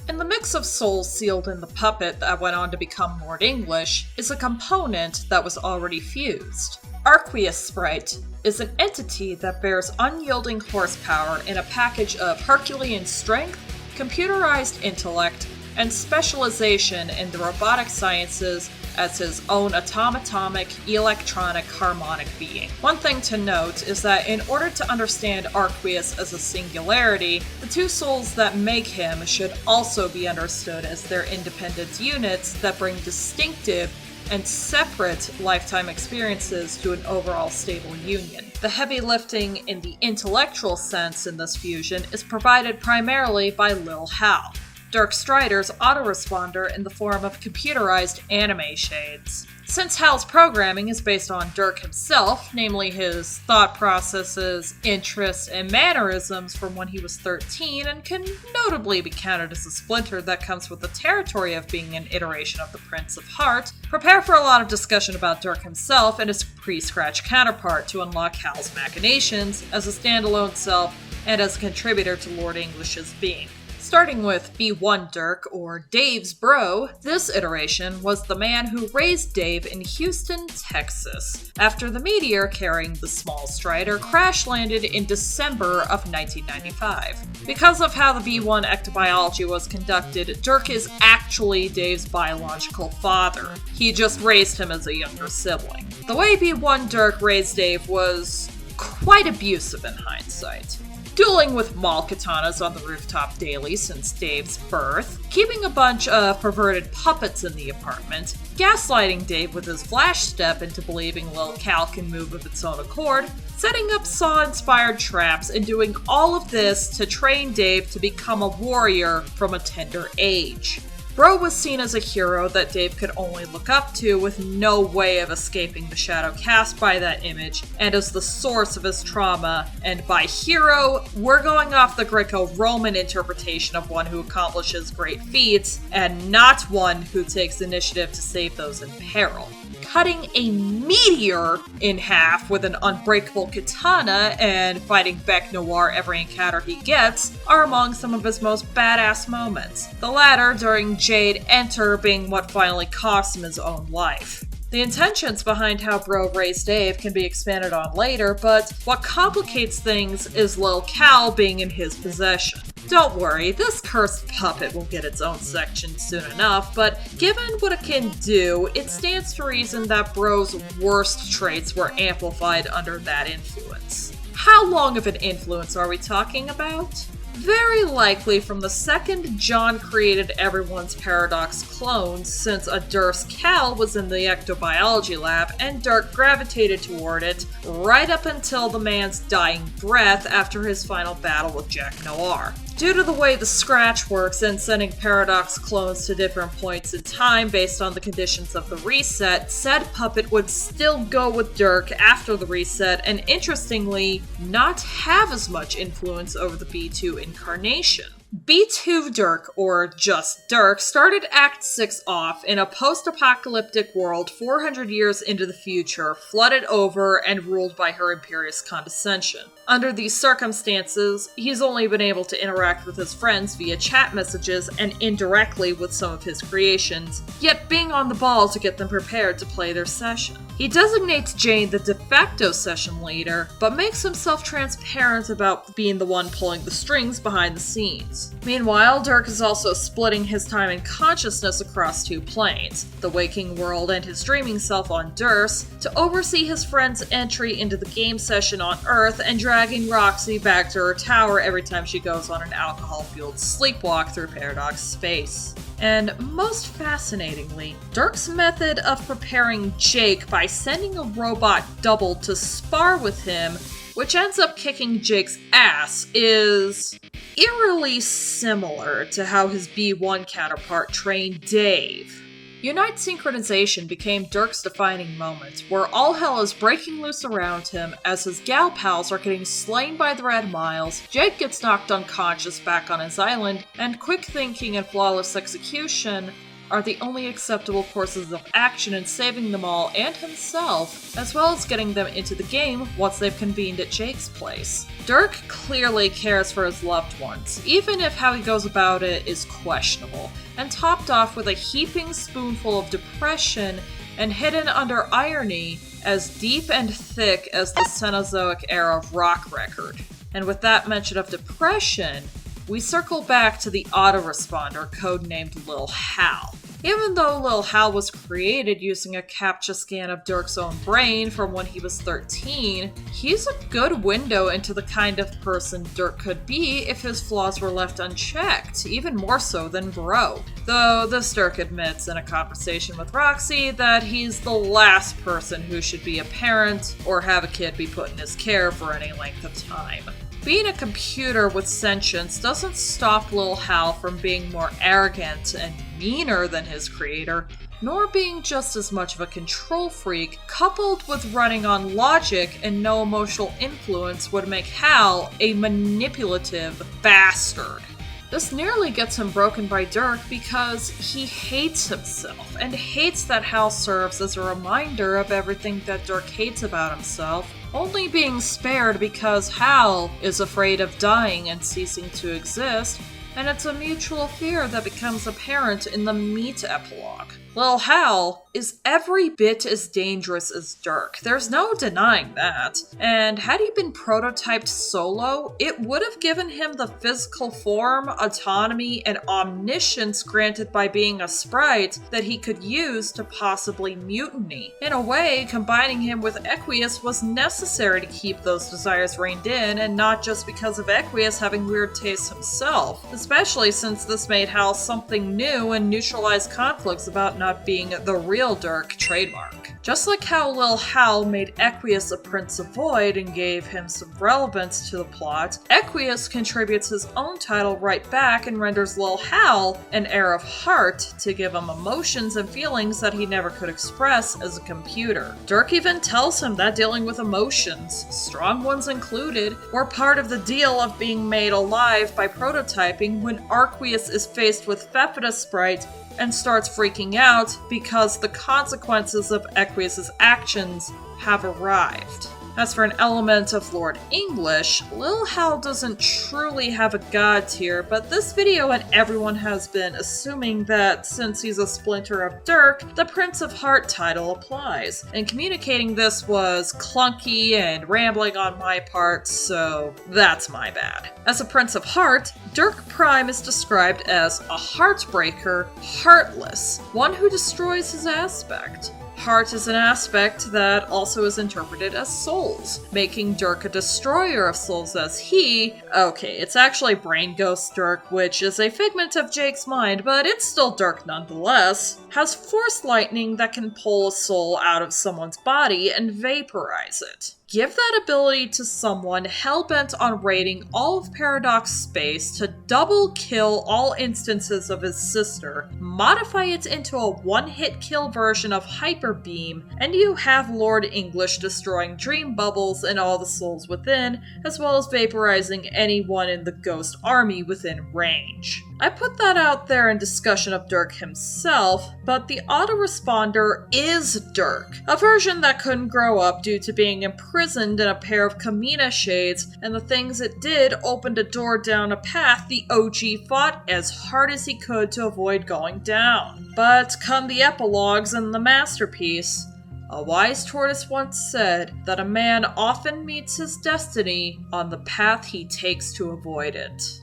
And the mix of souls sealed in the puppet that went on to become Lord English is a component that was already fused. Arquus Sprite is an entity that bears unyielding horsepower in a package of Herculean strength, computerized intellect, and specialization in the robotic sciences as his own atomic electronic harmonic being. One thing to note is that in order to understand Arquus as a singularity, the two souls that make him should also be understood as their independent units that bring distinctive and separate lifetime experiences to an overall stable union. The heavy lifting in the intellectual sense in this fusion is provided primarily by Lil Hal, Dirk Strider's autoresponder in the form of computerized anime shades. Since Hal's programming is based on Dirk himself, namely his thought processes, interests, and mannerisms from when he was 13, and can notably be counted as a splinter that comes with the territory of being an iteration of the Prince of Heart, prepare for a lot of discussion about Dirk himself and his pre-scratch counterpart to unlock Hal's machinations as a standalone self and as a contributor to Lord English's being. Starting with B1 Dirk, or Dave's bro, this iteration was the man who raised Dave in Houston, Texas, after the meteor carrying the small Strider crash-landed in December of 1995. Because of how the B1 ectobiology was conducted, Dirk is actually Dave's biological father. He just raised him as a younger sibling. The way B1 Dirk raised Dave was quite abusive in hindsight. Dueling with mall katanas on the rooftop daily since Dave's birth, keeping a bunch of perverted puppets in the apartment, gaslighting Dave with his flash step into believing Lil Hal can move of its own accord, setting up Saw-inspired traps, and doing all of this to train Dave to become a warrior from a tender age. Bro was seen as a hero that Dave could only look up to, with no way of escaping the shadow cast by that image, and as the source of his trauma. And by hero, we're going off the Greco-Roman interpretation of one who accomplishes great feats, and not one who takes initiative to save those in peril. Cutting a meteor in half with an unbreakable katana and fighting Bec Noir every encounter he gets are among some of his most badass moments. The latter during Jade Enter being what finally cost him his own life. The intentions behind how Bro raised Dave can be expanded on later, but what complicates things is Lil Hal being in his possession. Don't worry, this cursed puppet will get its own section soon enough, but given what it can do, it stands to reason that Bro's worst traits were amplified under that influence. How long of an influence are we talking about? Very likely from the second John created everyone's Paradox clones, since a Dirk Hal was in the ectobiology lab and Dirk gravitated toward it right up until the man's dying breath after his final battle with Jack Noir. Due to the way the Scratch works and sending Paradox clones to different points in time based on the conditions of the reset, said puppet would still go with Dirk after the reset and interestingly not have as much influence over the B2 incarnation. B2 Dirk, or just Dirk, started Act 6 off in a post-apocalyptic world 400 years into the future, flooded over and ruled by her imperious condescension. Under these circumstances, he's only been able to interact with his friends via chat messages and indirectly with some of his creations, yet being on the ball to get them prepared to play their session. He designates Jane the de facto session leader, but makes himself transparent about being the one pulling the strings behind the scenes. Meanwhile, Dirk is also splitting his time and consciousness across two planes, the waking world and his dreaming self on Dirce, to oversee his friend's entry into the game session on Earth and dragging Roxy back to her tower every time she goes on an alcohol-fueled sleepwalk through Paradox space. And most fascinatingly, Dirk's method of preparing Jake by sending a robot double to spar with him, which ends up kicking Jake's ass, is eerily similar to how his B1 counterpart trained Dave. Unite Synchronization became Dirk's defining moment, where all hell is breaking loose around him as his gal pals are getting slain by the Red Miles, Jake gets knocked unconscious back on his island, and quick thinking and flawless execution are the only acceptable courses of action in saving them all and himself, as well as getting them into the game once they've convened at Jake's place. Dirk clearly cares for his loved ones, even if how he goes about it is questionable, and topped off with a heaping spoonful of depression and hidden under irony as deep and thick as the Cenozoic era rock record. And with that mention of depression, we circle back to the autoresponder codenamed Lil Hal. Even though Lil Hal was created using a CAPTCHA scan of Dirk's own brain from when he was 13, he's a good window into the kind of person Dirk could be if his flaws were left unchecked, even more so than Bro. Though this Dirk admits in a conversation with Roxy that he's the last person who should be a parent or have a kid be put in his care for any length of time. Being a computer with sentience doesn't stop Lil Hal from being more arrogant and meaner than his creator, nor being just as much of a control freak, coupled with running on logic and no emotional influence would make Hal a manipulative bastard. This nearly gets him broken by Dirk because he hates himself, and hates that Hal serves as a reminder of everything that Dirk hates about himself, only being spared because Hal is afraid of dying and ceasing to exist, and it's a mutual fear that becomes apparent in the Meet epilogue. Lil Hal is every bit as dangerous as Dirk. There's no denying that. And had he been prototyped solo, it would have given him the physical form, autonomy, and omniscience granted by being a sprite that he could use to possibly mutiny. In a way, combining him with Arquus was necessary to keep those desires reined in, and not just because of Arquus having weird tastes himself, especially since this made Hal something new and neutralized conflicts about not being the real Dirk trademark. Just like how Lil Hal made Arquus a Prince of Void and gave him some relevance to the plot, Arquus contributes his own title right back and renders Lil Hal an heir of heart to give him emotions and feelings that he never could express as a computer. Dirk even tells him that dealing with emotions, strong ones included, were part of the deal of being made alive by prototyping when Arquus is faced with Fefida Sprite and starts freaking out because the consequences of Arquus' actions have arrived. As for an element of Lord English, Lil Hal doesn't truly have a god tier, but this video and everyone has been assuming that since he's a splinter of Dirk, the Prince of Heart title applies. And communicating this was clunky and rambling on my part, so that's my bad. As a Prince of Heart, Dirk Prime is described as a heartbreaker, heartless, one who destroys his aspect. Heart is an aspect that also is interpreted as souls, making Dirk a destroyer of souls as it's actually Brain Ghost Dirk, which is a figment of Jake's mind, but it's still Dirk nonetheless, has force lightning that can pull a soul out of someone's body and vaporize it. Give that ability to someone hell-bent on raiding all of Paradox space to double kill all instances of his sister, modify it into a one-hit kill version of Hyper Beam, and you have Lord English destroying dream bubbles and all the souls within, as well as vaporizing anyone in the ghost army within range. I put that out there in discussion of Dirk himself, but the autoresponder is Dirk, a version that couldn't grow up due to being imprisoned in a pair of Kamina shades, and the things it did opened a door down a path the OG fought as hard as he could to avoid going down. But come the epilogues and the masterpiece, a wise tortoise once said that a man often meets his destiny on the path he takes to avoid it.